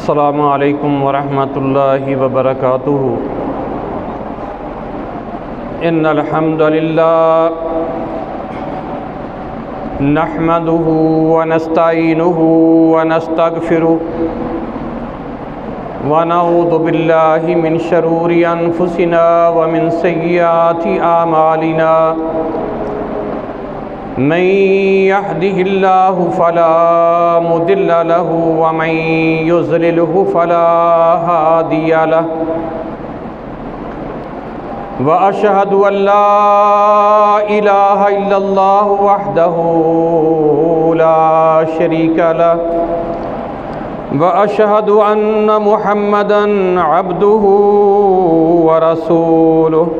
अस्सलामु अलैकुम वरहमतुल्लाहि वबरकातुहु। इन्नल हम्दुलिल्लाह नहमदुहु व नस्तईनुहु व नस्तगफिरुहु व नऊज़ु बिल्लाहि मिन शरूरि अनफुसिना व मिन सय्यिआति आमालिना। मन यहदिहिल्लाहु फला मुदिल्ल लहु व मन युज़लिलहु फला हादिय लहु। व अशहदु अल्ला इलाहा इल्लल्लाहु वहदहु ला शरीका लहु व अशहदु अन्न मुहम्मदन अब्दुहु व रसूलुहु।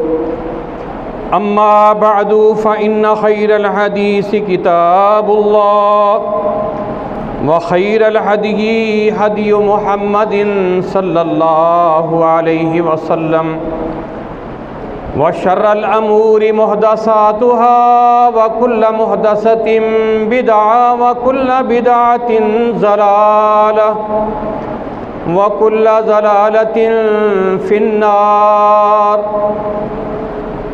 अम्मा बअदु फ़इन्न खैरल हदीस किताबुल्लाह व खैरल हदी हदी मुहम्मदिन सल्लल्लाहु अलैहि वसल्लम व शर्रल अमूरि मुहदसातुहा व कुल्ल मुहदसतिन बिदअ व कुल्ल बिदअतिन ज़लालह व कुल्ल ज़लालतिन फिन्नार।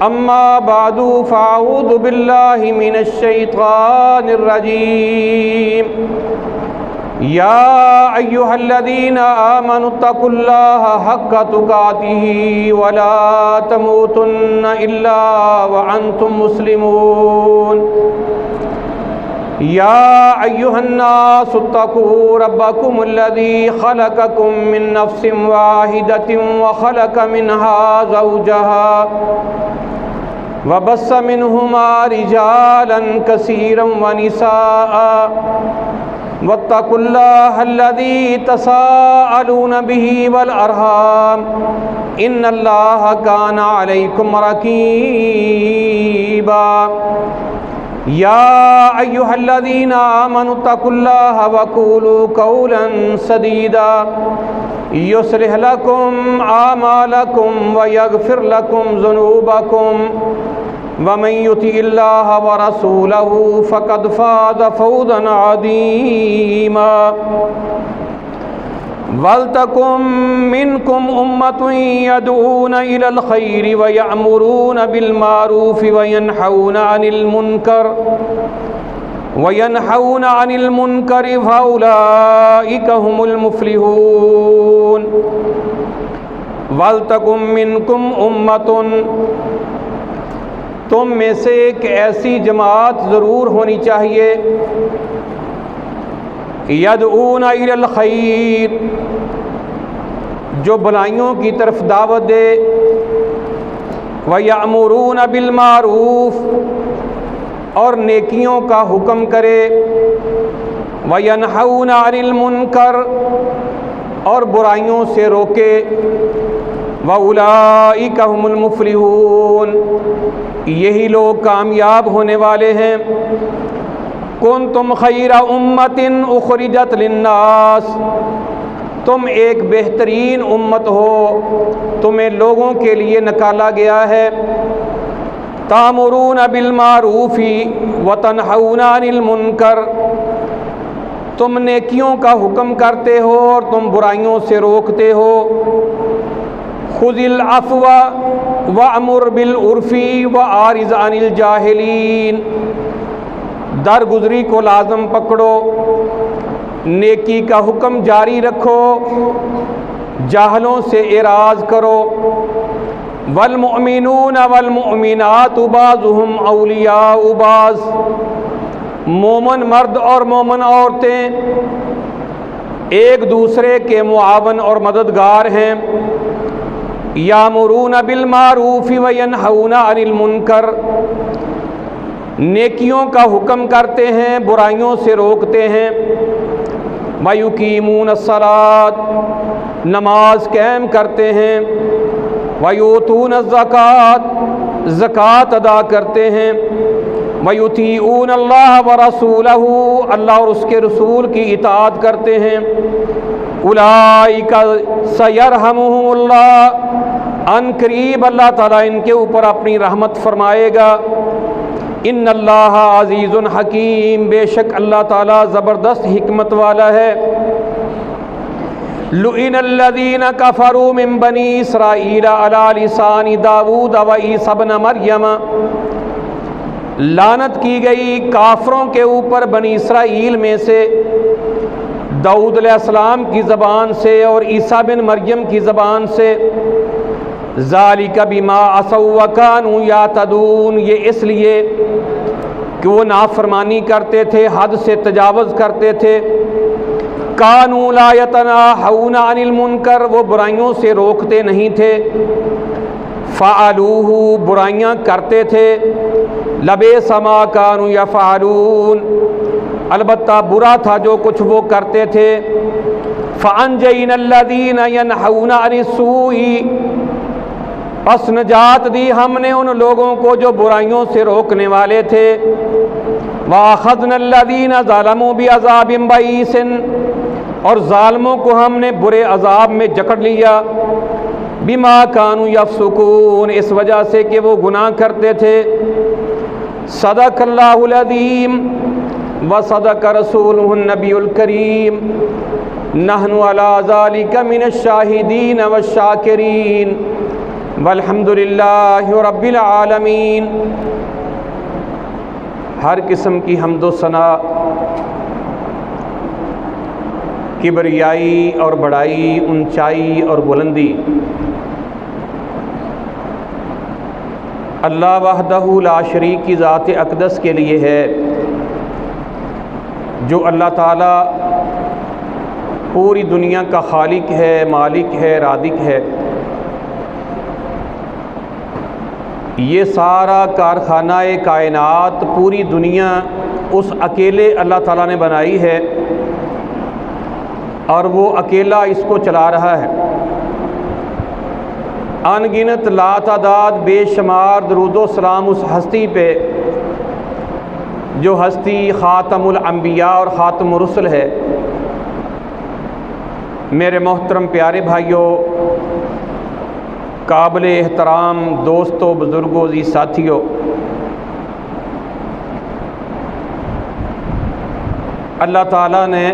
अम्मा बादु फ़अऊज़ु बिल्लाहि मिनश शैतानिर रजीम। या अय्युहल्लज़ीना आमनुत्तकुल्लाहा हक़्क़ तुक़ातिही व ला तमूतुन्ना इल्ला व अंतुम मुस्लिमून। या अय्युहन्नासुत्तकू रब्बकुमुल्लज़ी ख़लक़कुम मिन नफ़्सिन वाहिदतिन व ख़लक़ मिन्हा ज़ौजहा व बस्स मिन्हुमा रिजालन कसीरन व निसाअ वत्तकुल्लाहल्लज़ी तसाअलून बिही वल अरहाम इन्नल्लाहा काना अलैकुम रक़ीबा। या अय्युहल्लज़ीना आमनुत्तकुल्लाहा व क़ूलू क़ौलन सदीदा युस्लिह लकुम आमालकुम व यग़फ़िर लकुम ज़ुनूबकुम व मन युतिइल्लाह व रसूलहु फ़क़द फ़ाज़ फ़ौज़न अज़ीमा। वल्तकुम मिनकुम उम्मतुन यदऊना इलल खैरि व यअमुरूना बिल मारूफ़ि व यनहौना अनिल मुनकरि फ़उलाइका हुमुल मुफ़्लिहून। वल्तकुम मिनकुम उम्मतुन, तुम में से एक ऐसी जमात ज़रूर होनी चाहिए, यदऊना इलल खैर, जो भलाइयों की तरफ दावत दे, व यअमुरूना बिल मारूफ़, और नेकियों का हुक्म करे, व यनहौना अनिल मुनकर, और बुराइयों से रोके, व उलाइका हुमुल मुफ़्लिहून, यही लोग कामयाब होने वाले हैं। कुंतुम खैरा उम्मतिन उखरिजत लिन्नास, तुम एक बेहतरीन उम्मत हो, तुम्हें लोगों के लिए निकाला गया है। तामुरून बिल मारूफ़ी व तनहौना अनिल मुनकर, तुम नेकियों का हुक्म करते हो और तुम बुराइयों से रोकते हो। खुज़िल अफ़्वा व अमुर बिल उर्फ़ी व आरिज़ अनिल जाहिलीन, दरगुजरी को लाज़म पकड़ो, नेकी का हुक्म जारी रखो, जाहलों से एराज़ करो। वल मुअमिनून वल मुअमिनातु बाज़ुहुम औलियाउ बाज़, मोमन मर्द और मोमन औरतें एक दूसरे के मुआवन और मददगार हैं। यामुरून बिल मारूफ़ि व यनहौना अनिल मुनकर, नेकियों का हुक्म करते हैं, बुराइयों से रोकते हैं। व युकीमून अस्सलात, नमाज कायम करते हैं। व यूतून ज़कात, ज़कात अदा करते हैं। व युतीऊन अल्लाह व रसूलहु, अल्लाह और उसके रसूल की इताअत करते हैं। उलाइका सयरहमुहुमुल्लाह, अन करीब अल्लाह ताला इनके ऊपर अपनी रहमत फरमाएगा। इन्नल्लाह अज़ीज़ुन हकीम, बेशक अल्लाह ताला ज़बरदस्त हिकमत वाला है। लुइनल्लज़ीना कफ़रू मिन बनी इसराईल अला लिसानी दाऊद व ईसा इब्न मरयम, लानत की गई काफरों के ऊपर बनी इसराइल में से दाऊद अलैहिस्सलाम की ज़बान से और ईसा बिन मरयम की ज़बान से। ज़ालिका बिमा असौ व कानू यातदून, ये इसलिए कि वो नाफरमानी करते थे, हद से तजावज़ करते थे। कानू ला यतनाहूना अनिल मुनकर, वो बुराइयों से रोकते नहीं थे। फ़अलूहु, बुराइयाँ करते थे। लबेसा मा कानू यफ़अलून, अलबत्ता बुरा था जो कुछ वो करते थे। फ़अनजयनल्लज़ीना यनहूना अनिस्सूई, बस नजात दी हमने उन लोगों को जो बुराइयों से रोकने वाले थे। वअख़ज़नल्लज़ीना ज़लमू बिअज़ाबिन बईसिन, और ज़ालिमों को हमने बुरे अज़ाब में जकड़ लिया। बिमा कानू यफ़सुकून, इस वजह से कि वो गुनाह करते थे। सदक़ल्लाहुल अज़ीम व सदक़ रसूलुहुन नबियुल करीम। नहनु अला ज़ालिका मिनश शाहिदीन वश शाकिरीन वल्हम्दुलिल्लाहि रब्बिल आलमीन। हर किस्म की हम्दो सना, किबरियाई और बड़ाई, ऊंचाई और बुलंदी अल्लाह वहदहू ला शरीक की ज़ात अक़दस के लिए है, जो अल्लाह ताला पूरी दुनिया का खालिक है, मालिक है, राज़िक है। ये सारा कारखाना कायनात, पूरी दुनिया उस अकेले अल्लाह ताला ने बनाई है और वो अकेला इसको चला रहा है। अनगिनत लातादाद बेशुमार दरूदो सलाम उस हस्ती पे जो हस्ती ख़ातमुल अंबिया और ख़ातमुर रुsul है। मेरे मोहतरम प्यारे भाइयों, काबिल एहतराम दोस्तों, बुज़ुर्गों, जी साथियों, अल्लाह ताला ने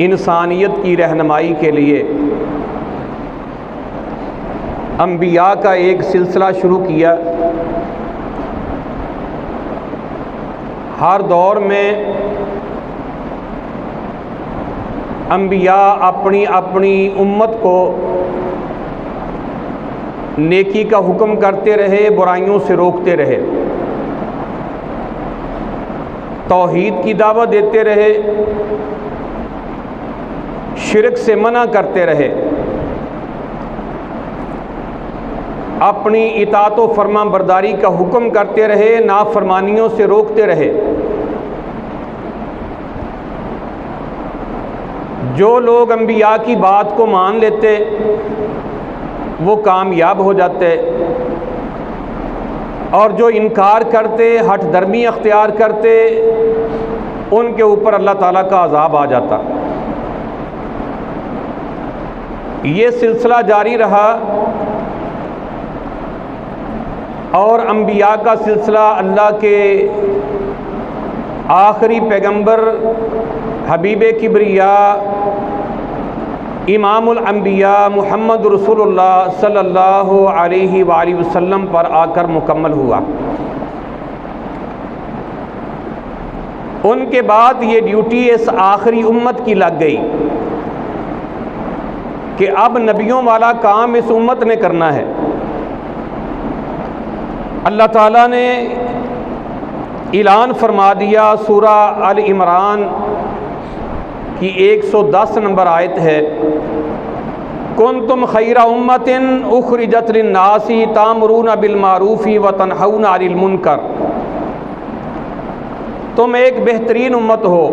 इंसानियत की रहनुमाई के लिए अंबिया का एक सिलसिला शुरू किया। हर दौर में अंबिया अपनी अपनी उम्मत को नेकी का हुक्म करते रहे, बुराइयों से रोकते रहे, तौहीद की दावत देते रहे, शिरक से मना करते रहे, अपनी इताअत व फरमा बरदारी का हुक्म करते रहे, नाफरमानियों से रोकते रहे। जो लोग अंबिया की बात को मान लेते वो कामयाब हो जाते, और जो इनकार करते, हठ धर्मी अख्तियार करते, उनके ऊपर अल्लाह ताला का अज़ाब आ जाता। ये सिलसिला जारी रहा और अंबिया का सिलसिला अल्लाह के आखिरी पैगंबर हबीब किबरिया इमामुल अंबिया मुहम्मद रसूलुल्लाह सल्लल्लाहु अलैहि वसल्लम पर आकर मुकम्मल हुआ। उनके बाद ये ड्यूटी इस आखिरी उम्मत की लग गई कि अब नबियों वाला काम इस उम्मत ने करना है। अल्लाह ताला ने ऐलान फरमा दिया, सूरा अल इमरान की 110 नंबर आयत है, कुंतुम खैरा उम्मतिन उखरिजत लिन्नासी तामरूना बिल मारूफी व तनहौना अनिल मुनकर। तुम एक बेहतरीन उम्मत हो।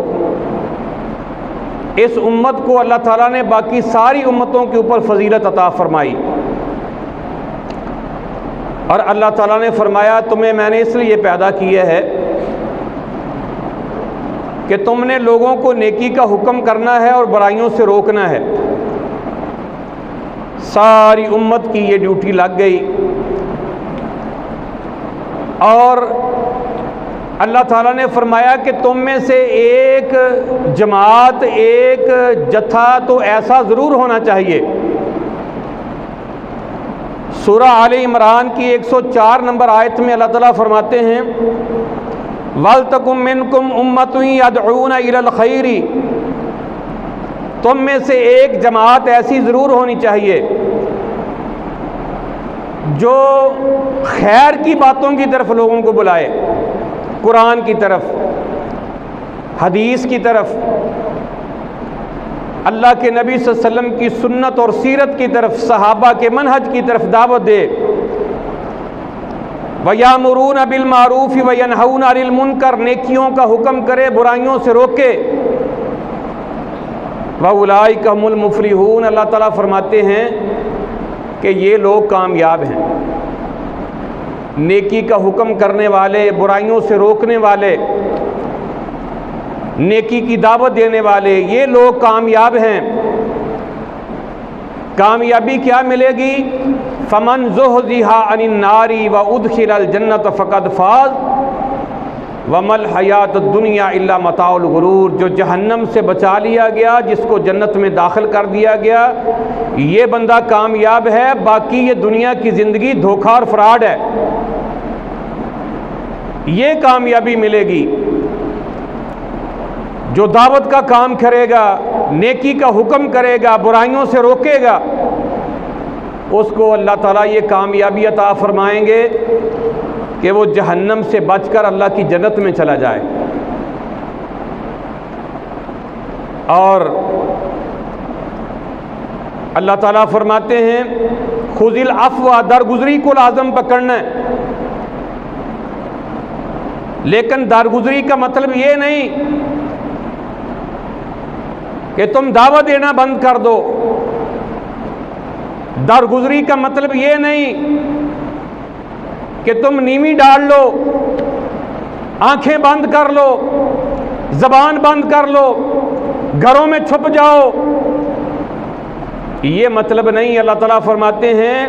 इस उम्मत को अल्लाह ताला ने बाकी सारी उम्मतों के ऊपर फजीलत अता फरमाई, और अल्लाह ताला ने फरमाया तुम्हें मैंने इसलिए पैदा किया है कि तुमने लोगों को नेकी का हुक्म करना है और बुराइयों से रोकना है। सारी उम्मत की ये ड्यूटी लग गई, और अल्लाह ताला ने फरमाया कि तुम में से एक जमात, एक जत्था तो ऐसा ज़रूर होना चाहिए। सूरह आले इमरान की 104 नंबर आयत में अल्लाह ताला फरमाते हैं, वल तकुम मिनकुम उम्मतुन यदऊना इलल खैरी, तुम में से एक जमात ऐसी ज़रूर होनी चाहिए जो खैर की बातों की तरफ लोगों को बुलाए, कुरान की तरफ, हदीस की तरफ, अल्लाह के नबी सल्लल्लाहु अलैहि वसल्लम की सुन्नत और सीरत की तरफ, सहाबा के मनहज की तरफ दावत दे। वयामुरून बिल मारूफ वयनहून अनिल मुनकर, नेकियों का हुक्म करे, बुराइयों से रोके। व उलाइका हुमुल मुफलिहून, अल्लाह ताला फरमाते हैं कि ये लोग कामयाब हैं। नेकी का हुक्म करने वाले, बुराइयों से रोकने वाले, नेकी की दावत देने वाले, ये लोग कामयाब हैं। कामयाबी क्या मिलेगी? फमन ज़ुहज़िहा अनिन नारी व उदखिलल जन्नत फ़क़द फ़ाज़ वमल हयात दुनिया इल्ला मताउल गुरूर, जो जहन्नम से बचा लिया गया, जिसको जन्नत में दाखिल कर दिया गया, ये बंदा कामयाब है। बाकी ये दुनिया की ज़िंदगी धोखा और फ्रॉड है। ये कामयाबी मिलेगी। जो दावत का काम करेगा, नेकी का हुक्म करेगा, बुराइयों से रोकेगा, उसको अल्लाह ताला ये कामयाबी अता फरमाएंगे कि वो जहन्नम से बचकर अल्लाह की जन्नत में चला जाए। और अल्लाह ताला फरमाते हैं, खुज़िल अफ़्वा, दरगुजरी को लाज़म पकड़ना है। लेकिन दरगुजरी का मतलब ये नहीं कि तुम दावत देना बंद कर दो। दरगुजरी का मतलब ये नहीं कि तुम नीवी डाल लो, आंखें बंद कर लो, जबान बंद कर लो, घरों में छुप जाओ, ये मतलब नहीं। अल्लाह ताला फरमाते हैं,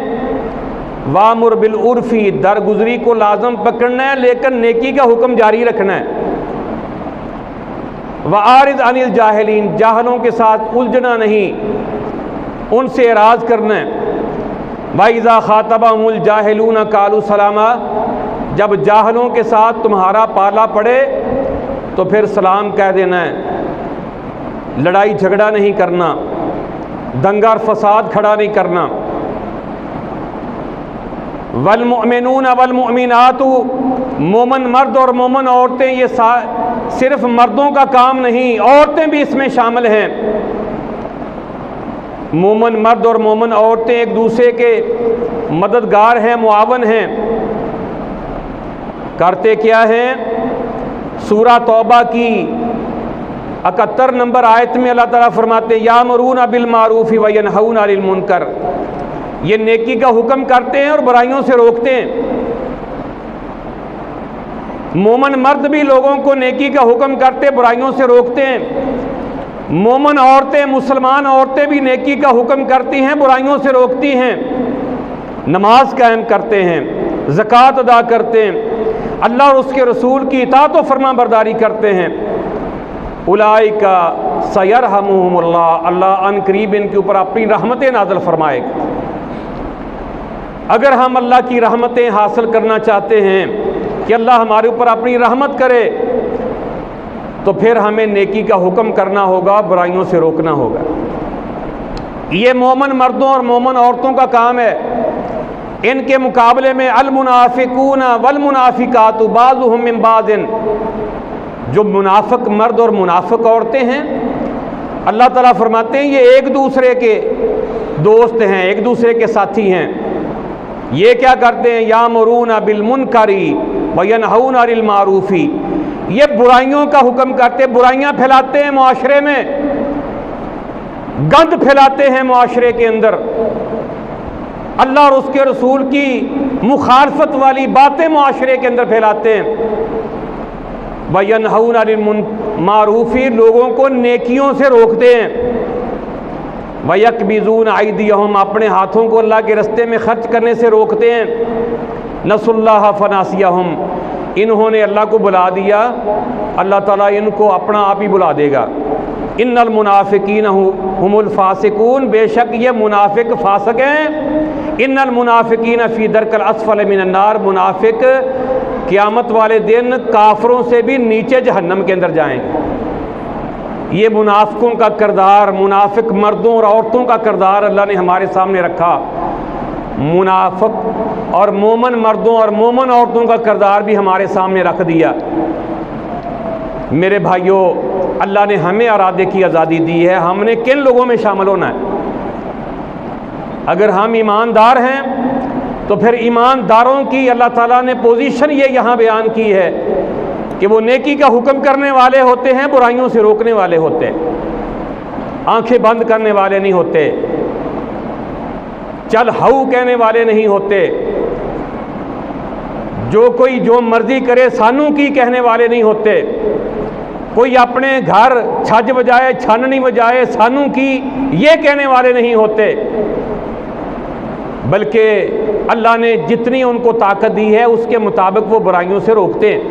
वामुर बिल उर्फी, दरगुजरी को लाजम पकड़ना है लेकिन नेकी का हुक्म जारी रखना है। वआरिज़ अनिल जाहिलीन, जाहलों के साथ उलझना नहीं, उनसे एराज करना है। वाइज़ा खातबहुमुल जाहिलून कालू सलामा, जब जाहलों के साथ तुम्हारा पाला पड़े तो फिर सलाम कह देना है। लड़ाई झगड़ा नहीं करना, दंगा और फसाद खड़ा नहीं करना। वल मुमिनून वल मुमिनातु, मोमन मर्द और मोमन औरतें, ये सिर्फ मर्दों का काम नहीं, औरतें भी इसमें शामिल हैं। मोमन मर्द और मोमन औरतें एक दूसरे के मददगार हैं, मुआवन हैं। करते क्या हैं? सूरह तौबा की 71 नंबर आयत में अल्लाह ताला फरमाते हैं, यामुरून बिल मारूफ व यनहूना अनिल मुनकर, ये नेकी का हुक्म करते हैं और बुराइयों से रोकते हैं। मोमन मर्द भी लोगों को नेकी का हुक्म करते, बुराइयों से रोकते हैं। मोमन औरतें, मुसलमान औरतें भी नेकी का हुक्म करती हैं, बुराइयों से रोकती हैं। नमाज कायम करते हैं, ज़कात अदा करते हैं, अल्लाह और उसके रसूल की इताअत व फरमा बरदारी करते हैं। उलाइका सयरहमुहुमुल्लाह, अल्लाह अन करीब इनके ऊपर अपनी रहमतें नाज़िल फरमाएगा। अगर हम अल्लाह की रहमतें हासिल करना चाहते हैं कि अल्लाह हमारे ऊपर अपनी रहमत करे, तो फिर हमें नेकी का हुक्म करना होगा, बुराइयों से रोकना होगा। ये मोमन मर्दों और मोमन औरतों का काम है। इनके मुकाबले में अल मुनाफिकून वल मुनाफिकातु बाज़ुहुम मिन बाज़िन, जो मुनाफिक मर्द और मुनाफिक औरतें हैं, अल्लाह ताला फरमाते हैं ये एक दूसरे के दोस्त हैं, एक दूसरे के साथी हैं। ये क्या करते हैं? यामुरून बिल मुनकरी व यनहूना अनिल मारूफी, ये बुराइयों का हुक्म करते, बुराइयां फैलाते हैं मुआशरे में, गंद फैलाते हैं मुआशरे के अंदर, अल्लाह और उसके रसूल की मुखालफत वाली बातें मुआशरे के अंदर फैलाते हैं। व यनहूना अनिल मारूफी, लोगों को नेकियों से रोकते हैं। व यकबिज़ून अयदियहुम, अपने हाथों को अल्लाह के रस्ते में खर्च करने से रोकते हैं। नसुल्लाह फनासियहुम, इन्होंने अल्लाह को बुला दिया, अल्लाह ताला इनको अपना आप ही बुला देगा। इन्नल मुनाफिकीन हुमुल फासिकून, बेशक ये मुनाफिक फासिक हैं। इन्नल मुनाफिकीन फ़ी दरकल अस्फल मिनन नार, मुनाफिक क़यामत वाले दिन काफरों से भी नीचे जहन्नम के अंदर जाएंगे। ये मुनाफिकों का किरदार, मुनाफिक मर्दों और औरतों का किरदार अल्लाह ने हमारे सामने रखा। मुनाफिक और मोमन मर्दों और मोमन औरतों का किरदार भी हमारे सामने रख दिया। मेरे भाइयों, अल्लाह ने हमें इरादे की आज़ादी दी है, हमने किन लोगों में शामिल होना है। अगर हम ईमानदार हैं तो फिर ईमानदारों की अल्लाह ताला ने पोजीशन ये यहाँ बयान की है कि वो नेकी का हुक्म करने वाले होते हैं, बुराइयों से रोकने वाले होते हैं, आंखें बंद करने वाले नहीं होते, चल हाउ कहने वाले नहीं होते, जो कोई जो मर्जी करे सानू की कहने वाले नहीं होते, कोई अपने घर छज बजाए छाननी बजाए सानू की ये कहने वाले नहीं होते, बल्कि अल्लाह ने जितनी उनको ताकत दी है उसके मुताबिक वो बुराइयों से रोकते हैं।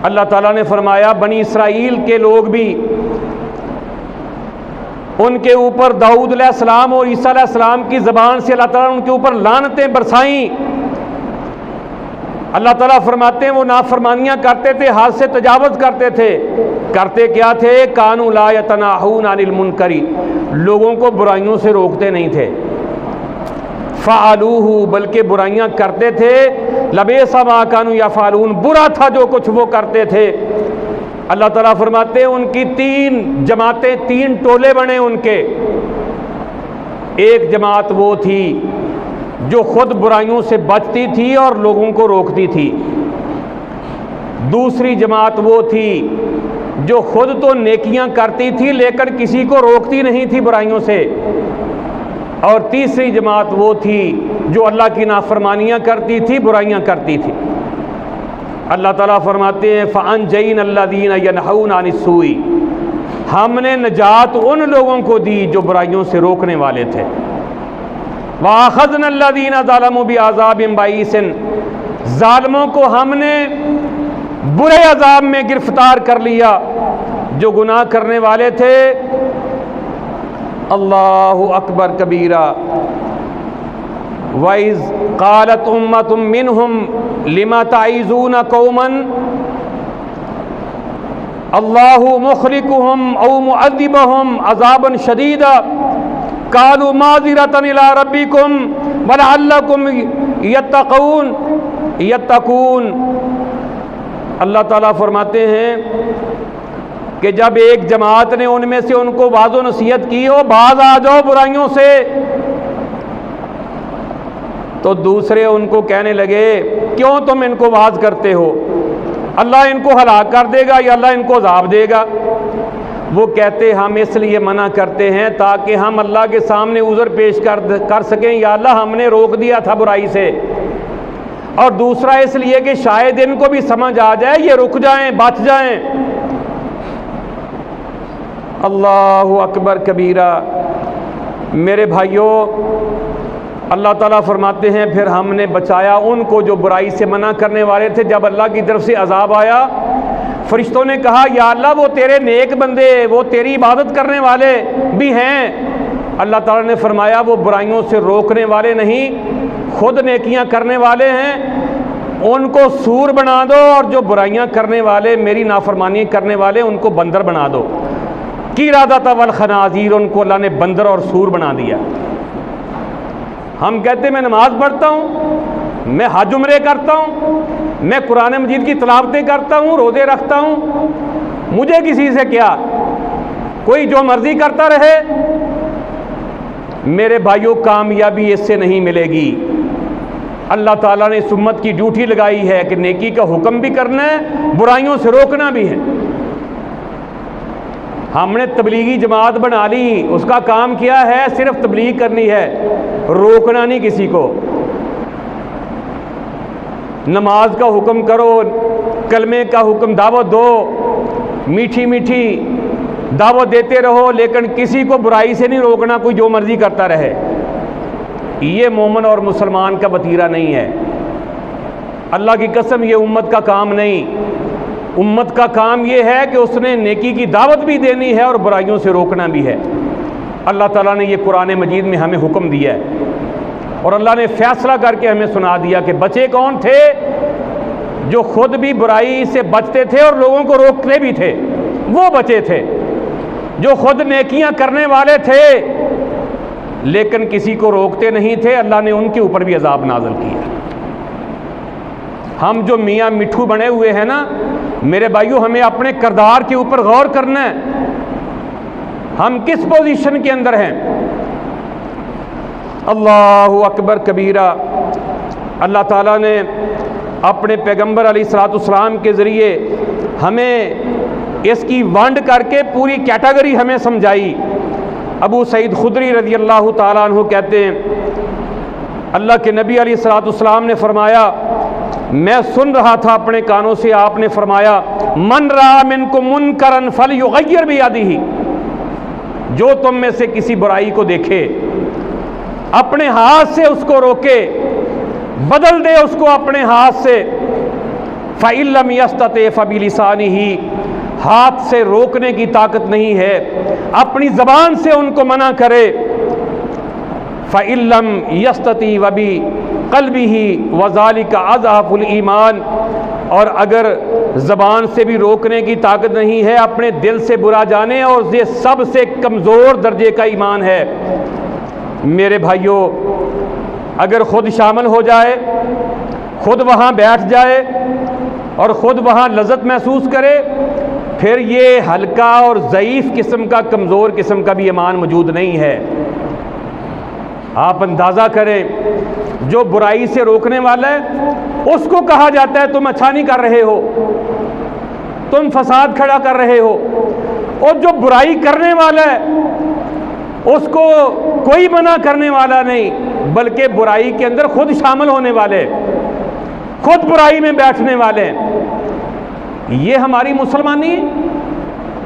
अल्लाह ताला ने फरमाया बनी इसराइल के लोग भी, उनके ऊपर दाऊद अलैहिस्सलाम और ईसा अलैहिस्सलाम की ज़बान से अल्लाह ताला उनके ऊपर लानतें बरसाईं। अल्लाह ताला फरमाते हैं वो नाफरमानियाँ करते थे, हाथ से तजावज़ करते थे। करते क्या थे? कानू ला यतनाहून अनिल मुनकरी, लोगों को बुराइयों से रोकते नहीं थे। फ़अलूहु, बल्कि बुराइयाँ करते थे। लबेसा मा कानू यफ़अलून, बुरा था जो कुछ वो करते थे। अल्लाह ताला फरमाते हैं उनकी तीन जमातें, तीन टोले बने उनके। एक जमात वो थी जो खुद बुराइयों से बचती थी और लोगों को रोकती थी। दूसरी जमात वो थी जो खुद तो नेकियां करती थी लेकिन किसी को रोकती नहीं थी बुराइयों से। और तीसरी जमात वो थी जो अल्लाह की नाफरमानियां करती थी, बुराइयां करती थी। अल्लाह ताला फरमाते हैं फ़अनजयना अल्लज़ीना यनहूना अनिस्सूई, हमने नजात उन लोगों को दी जो बुराइयों से रोकने वाले थे। वअख़ज़ना अल्लज़ीना ज़लमू बिअज़ाबिन बईसिन, ज़ालिमों को हमने बुरे अज़ाब में गिरफ्तार कर लिया जो गुनाह करने वाले थे। अल्लाहु अकबर कबीरा। वइज़ क़ालत उम्मतुम मिनहुम लिमा ताइज़ूना कौमन अल्लाहु मुख़रिकुहुम औ मुअज़्ज़िबुहुम अज़ाबन शदीदा क़ालू माज़िरतन इला रब्बिकुम वलअल्लकुम यत्तक़ून। अल्लाह ताला फरमाते हैं कि जब एक जमात ने उनमें से उनको वाज़ो नसीहत की, हो बाज आ जाओ बुराइयों से, तो दूसरे उनको कहने लगे क्यों तुम इनको वाज करते हो, अल्लाह इनको हलाक कर देगा या अल्लाह इनको अज़ाब देगा। वो कहते हम इसलिए मना करते हैं ताकि हम अल्लाह के सामने उज़र पेश कर सकें, या अल्लाह हमने रोक दिया था बुराई से। और दूसरा इसलिए कि शायद इनको भी समझ आ जाए, ये रुक जाएं, बच जाएं। अल्लाहु अकबर कबीरा। मेरे भाइयों, अल्लाह ताला फरमाते हैं फिर हमने बचाया उनको जो बुराई से मना करने वाले थे। जब अल्लाह की तरफ से अजाब आया, फरिश्तों ने कहा या अल्लाह वो तेरे नेक बंदे, वो तेरी इबादत करने वाले भी हैं। अल्लाह ताला ने फरमाया वो बुराइयों से रोकने वाले नहीं, खुद नेकियां करने वाले हैं। उनको सूर बना दो और जो बुराइयां करने वाले, मेरी नाफरमानी करने वाले, उनको बंदर बना दो। की इरादा वल खनाजीर, उनको अल्लाह ने बंदर और सूर बना दिया। हम कहते मैं नमाज पढ़ता हूँ, मैं हज उम्रे करता हूँ, मैं कुरान मजीद की तिलावतें करता हूँ, रोज़े रखता हूँ, मुझे किसी से क्या, कोई जो मर्जी करता रहे। मेरे भाइयों, कामयाबी इससे नहीं मिलेगी। अल्लाह ताला ने इस उम्मत की ड्यूटी लगाई है कि नेकी का हुक्म भी करना है, बुराइयों से रोकना भी है। हमने तबलीगी जमात बना ली, उसका काम क्या है? सिर्फ तबलीग करनी है, रोकना नहीं किसी को। नमाज का हुक्म करो, कलमे का हुक्म, दावत दो, मीठी मीठी दावत देते रहो, लेकिन किसी को बुराई से नहीं रोकना, कोई जो मर्जी करता रहे। ये मोमिन और मुसलमान का वतीरा नहीं है। अल्लाह की कसम ये उम्मत का काम नहीं। उम्मत का काम ये है कि उसने नेकी की दावत भी देनी है और बुराइयों से रोकना भी है। अल्लाह ताला ने ये कुरान मजीद में हमें हुक्म दिया है और अल्लाह ने फैसला करके हमें सुना दिया कि बचे कौन थे, जो खुद भी बुराई से बचते थे और लोगों को रोकते भी थे। वो बचे थे जो खुद नेकियां करने वाले थे लेकिन किसी को रोकते नहीं थे। अल्लाह ने उनके ऊपर भी अजाब नाज़िल किया। हम जो मियाँ मिट्ठू बने हुए हैं ना मेरे भाइयों, हमें अपने किरदार के ऊपर गौर करना है। हम किस पोजीशन के अंदर हैं? अल्लाहु अकबर कबीरा। अल्लाह ताला ने अपने पैगंबर अलैहिस्सलाम के ज़रिए हमें इसकी वंड करके पूरी कैटेगरी हमें समझाई। अबू सईद खुदरी रज़ी अल्लाह ताला अन्हु कहते हैं अल्लाह के नबी अलैहिस्सलाम ने फरमाया, मैं सुन रहा था अपने कानों से, आपने फरमाया मन रा मिनकुम मुनकरन फलयुगय्यर बियदिही, जो तुम में से किसी बुराई को देखे अपने हाथ से उसको रोके, बदल दे उसको अपने हाथ से। फ़इल्लम यस्तते फ़बिलिसानिही, हाथ से रोकने की ताकत नहीं है, अपनी ज़बान से उनको मना करे। फ़इल्लम यस्तती वबी क़ल्बिही वज़ालिका अज़अफ़ुल ईमान, और अगर ज़बान से भी रोकने की ताकत नहीं है, अपने दिल से बुरा जाने, और ये सबसे कमज़ोर दर्जे का ईमान है। मेरे भाइयों, अगर ख़ुद शामिल हो जाए, ख़ुद वहाँ बैठ जाए और ख़ुद वहाँ लज़्ज़त महसूस करे, फिर ये हल्का और ज़ईफ़ किस्म का, कमज़ोर किस्म का भी ईमान मौजूद नहीं है। आप अंदाज़ा करें, जो बुराई से रोकने वाला है उसको कहा जाता है तुम अच्छा नहीं कर रहे हो, तुम फसाद खड़ा कर रहे हो, और जो बुराई करने वाला है उसको कोई मना करने वाला नहीं, बल्कि बुराई के अंदर खुद शामिल होने वाले, खुद बुराई में बैठने वाले। ये हमारी मुसलमानी है।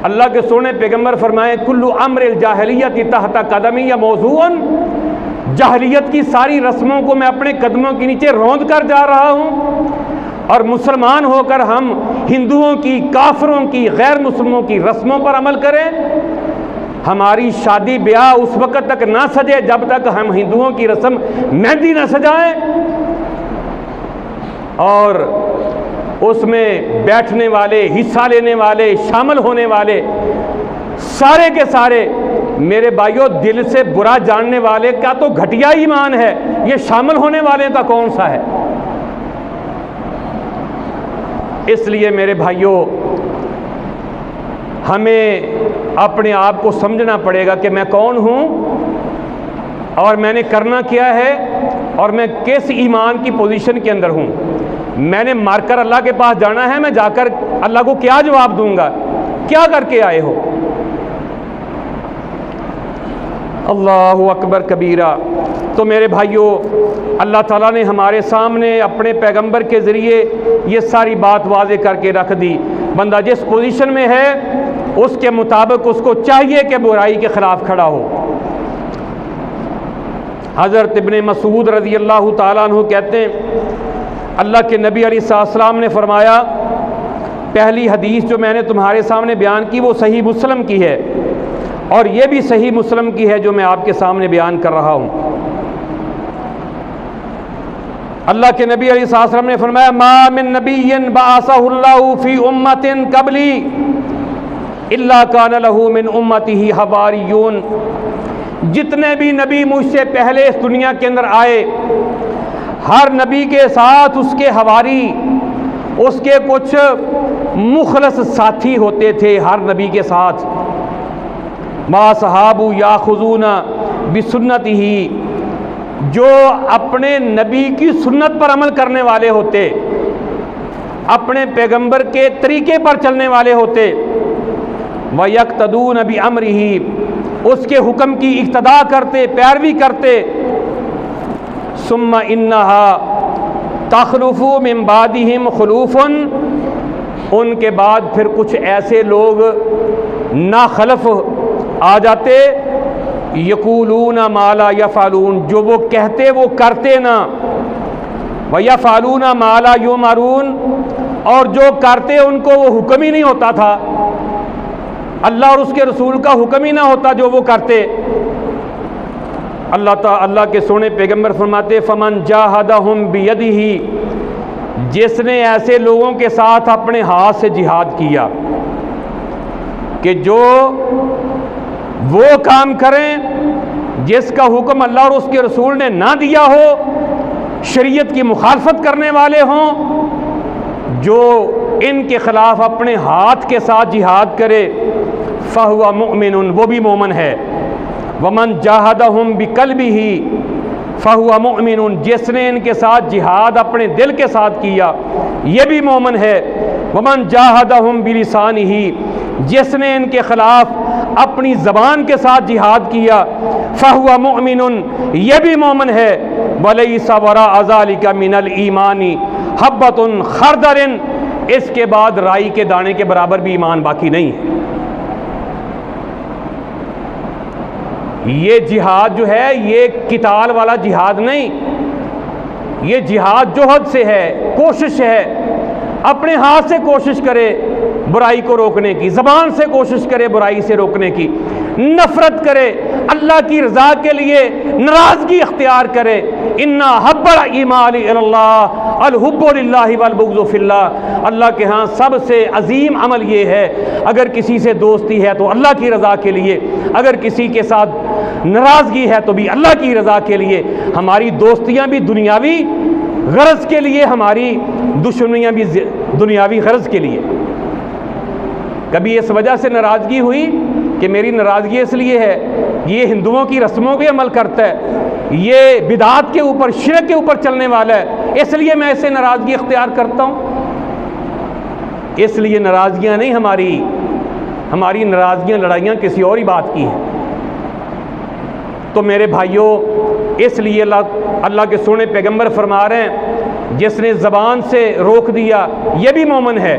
अल्लाह के सोने पैगंबर फरमाए कुल्लु अम्रिल जाहिलियत तहता कदमी या मौजूअन, जाहिलियत की सारी रस्मों को मैं अपने कदमों के नीचे रौंद कर जा रहा हूँ, और मुसलमान होकर हम हिंदुओं की, काफरों की, गैर मुस्लिमों की रस्मों पर अमल करें। हमारी शादी ब्याह उस वक़्त तक ना सजे जब तक हम हिंदुओं की रस्म मेहंदी ना सजाएं, और उसमें बैठने वाले, हिस्सा लेने वाले, शामिल होने वाले सारे के सारे मेरे भाइयों दिल से बुरा जानने वाले का तो घटिया ईमान है, ये शामिल होने वाले का कौन सा है? इसलिए मेरे भाइयों, हमें अपने आप को समझना पड़ेगा कि मैं कौन हूँ और मैंने करना क्या है, और मैं किस ईमान की पोजीशन के अंदर हूँ। मैंने मारकर अल्लाह के पास जाना है, मैं जाकर अल्लाह को क्या जवाब दूंगा? क्या करके आए हो? अल्लाहु अकबर कबीरा। तो मेरे भाइयों, अल्लाह ताला ने हमारे सामने अपने पैगंबर के ज़रिए ये सारी बात वाज़े करके रख दी। बंदा जिस पोजीशन में है उसके मुताबिक उसको चाहिए कि बुराई के ख़िलाफ़ खड़ा हो। हज़रत इब्ने मसूद रज़ी अल्लाह ताला अन्हु कहते हैं अल्लाह के नबी अलैहिस्सलाम ने फरमाया, पहली हदीस जो मैंने तुम्हारे सामने बयान की वो सही मुस्लिम की है, और ये भी सही मुस्लिम की है जो मैं आपके सामने बयान कर रहा हूँ। अल्लाह के नबी अलैहिस्सलाम ने फरमाया, मा मिन नबिय्यिन बअसहुल्लाहु फी उम्मतिन क़ब्ली इल्ला कान लहू मिन उम्मतिही हवारियून। जितने भी नबी मुझसे पहले इस दुनिया के अंदर आए, हर नबी के साथ उसके हवारी, उसके कुछ मुखलस साथी होते थे। हर नबी के साथ मा सहाबू याखुज़ूना बिसुन्नतिही, जो अपने नबी की सुन्नत पर अमल करने वाले होते, अपने पैगंबर के तरीके पर चलने वाले होते। व यक्तदून बि अमरिही, उसके हुक्म की इक्तदा करते, पैरवी करते। सुम्मा इन्नहा तखलुफु मिन बादिहिम खुलूफुन, उनके बाद फिर कुछ ऐसे लोग नाखलफ आ जाते, यकूलून माला यफालून, जो वो कहते वो करते ना। वया फालूना माला यो मारून, और जो करते उनको वो हुक्म ही नहीं होता था, अल्लाह और उसके रसूल का हुक्म ही ना होता जो वो करते। अल्लाह के सोने पैगंबर फरमाते फमन जाहदहुम बियदिही, जिसने ऐसे लोगों के साथ अपने हाथ से जिहाद किया कि जो वो काम करें जिसका हुक्म अल्लाह और उसके रसूल ने ना दिया हो, शरीयत की मुखालफत करने वाले हों, जो इनके खिलाफ अपने हाथ के साथ जिहाद करे, फहुवा मुमिनुन, वो भी मोमन है। वमन जाहदहुम बिकल्बिही फहुवा मुमिनुन, जिसने इनके साथ जिहाद अपने दिल के साथ किया ये भी मोमन है। वमन जाहदहुम बिलिसानिही, जिसने इनके खिलाफ अपनी ज़बान के साथ जिहाद किया, फहुवा मुमिनुन, ये भी मोमन है। वलैसा वरा अज़ालिका मिनल ईमानी हब्बतुन खरदरिन, इसके बाद राई के दाने के बराबर भी ईमान बाकी नहीं है। ये जिहाद जो है ये किताल वाला जिहाद नहीं, ये जिहाद जोहद से है, कोशिश है, अपने हाथ से कोशिश करे बुराई को रोकने की, ज़बान से कोशिश करे बुराई से रोकने की, नफ़रत करे, अल्लाह की रज़ा के लिए नाराज़गी इख्तियार करे। इन्ना हब्बल ईमान इल्लाह अल हुब्बु लिल्लाहि वल बुग़्ज़ु फिल्लाह, अल्लाह के यहाँ सबसे अजीम अमल ये है, अगर किसी से दोस्ती है तो अल्लाह की रज़ा के लिए, अगर किसी के साथ नाराज़गी है तो भी अल्लाह की रज़ा के लिए। हमारी दोस्तियाँ भी दुनियावी गरज के लिए, हमारी दुश्मनियाँ भी दुनियावी गरज के लिए। कभी इस वजह से नाराज़गी हुई कि मेरी नाराज़गी इसलिए है ये हिंदुओं की रस्मों पे अमल करता है, ये बिदात के ऊपर, शिरक के ऊपर चलने वाला है, इसलिए मैं इससे नाराज़गी इख्तियार करता हूँ। इसलिए नाराज़गियाँ नहीं हमारी नाराज़गियाँ, लड़ाइयाँ किसी और ही बात की हैं। तो मेरे भाइयों, इसलिए अल्लाह के सोने पैगंबर फरमा रहे हैं जिसने ज़बान से रोक दिया ये भी मोमन है,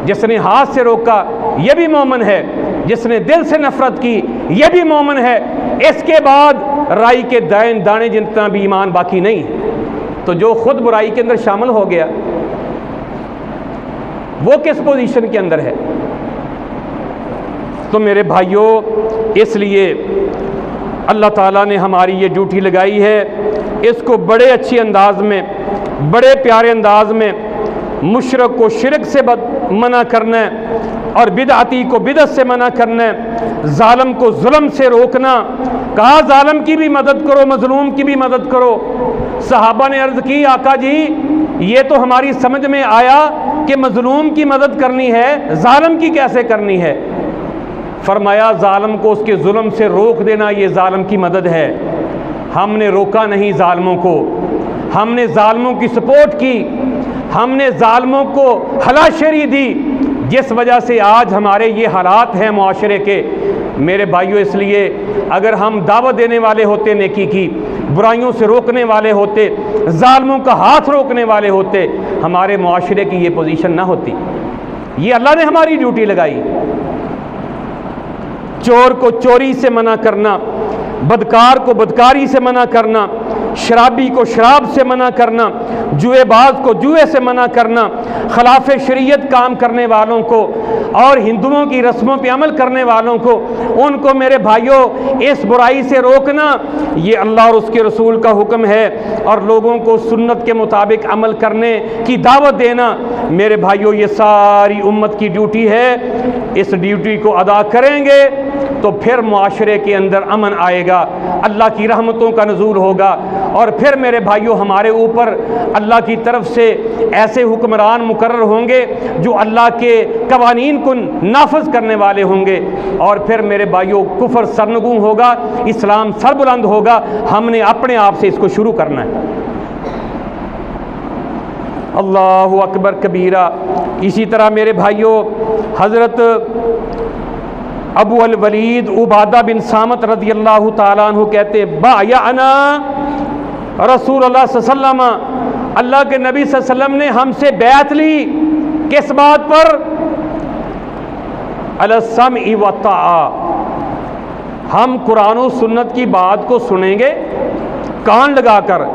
जिसने हाथ से रोका ये भी मोमन है, जिसने दिल से नफरत की ये भी मोमन है। इसके बाद राई के दाने जितना भी ईमान बाकी नहीं है। तो जो खुद बुराई के अंदर शामिल हो गया वो किस पोजीशन के अंदर है? तो मेरे भाइयों, इसलिए अल्लाह ताला ने हमारी ये ड्यूटी लगाई है, इसको बड़े अच्छे अंदाज में, बड़े प्यारे अंदाज में मुशरक को शिरक से मना करना है और बिदअती को बिदअत से मना करना है, जालिम को जुल्म से रोकना। कहा जालिम की भी मदद करो, मजलूम की भी मदद करो। सहाबा ने अर्ज़ की आका जी ये तो हमारी समझ में आया कि मजलूम की मदद करनी है, जालिम की कैसे करनी है? फरमाया जालिम को उसके जुल्म से रोक देना ये जालिम की मदद है। हमने रोका नहीं जालिमों को, हमने जालिमों की सपोर्ट की, हमने जालिमों को हलाशरी दी, जिस वजह से आज हमारे ये हालात हैं मुआशरे के। मेरे भाइयों, इसलिए अगर हम दावत देने वाले होते नेकी की, बुराइयों से रोकने वाले होते, जालिमों का हाथ रोकने वाले होते, हमारे मुआशरे की ये पोजीशन ना होती। ये अल्लाह ने हमारी ड्यूटी लगाई। चोर को चोरी से मना करना, बदकार को बदकारी से मना करना, शराबी को शराब से मना करना, जुएबाज को जुए से मना करना, खिलाफ शरीयत काम करने वालों को और हिंदुओं की रस्मों पे अमल करने वालों को, उनको मेरे भाइयों इस बुराई से रोकना ये अल्लाह और उसके रसूल का हुक्म है। और लोगों को सुन्नत के मुताबिक अमल करने की दावत देना मेरे भाइयों ये सारी उम्मत की ड्यूटी है। इस ड्यूटी को अदा करेंगे तो फिर मुआशरे के अंदर अमन आएगा, अल्लाह की रहमतों का नज़ूल होगा और फिर मेरे भाइयों हमारे ऊपर अल्लाह की तरफ से ऐसे हुक्मरान मुकर्रर होंगे जो अल्लाह के कवानीन को नाफज करने वाले होंगे। और फिर मेरे भाइयों कुफर सरनगू होगा, इस्लाम सरबुलंद होगा। हमने अपने आप से इसको शुरू करना है। अल्लाहु अकबर कबीरा। इसी तरह मेरे भाइयों हज़रत अबू अल वलीद उबादा बिन सामत रज़ी अल्लाह ताला अन्हु कहते बायअना रसूलुल्लाह सल्लल्लाहु अलैहि वसल्लम, अल्लाह के नबी सल्लल्लाहु अलैहि वसल्लम ने हमसे बैत ली। किस बात पर? अलस्सम्इ व ताआ, हम कुरान और सुन्नत की बात को सुनेंगे कान लगाकर,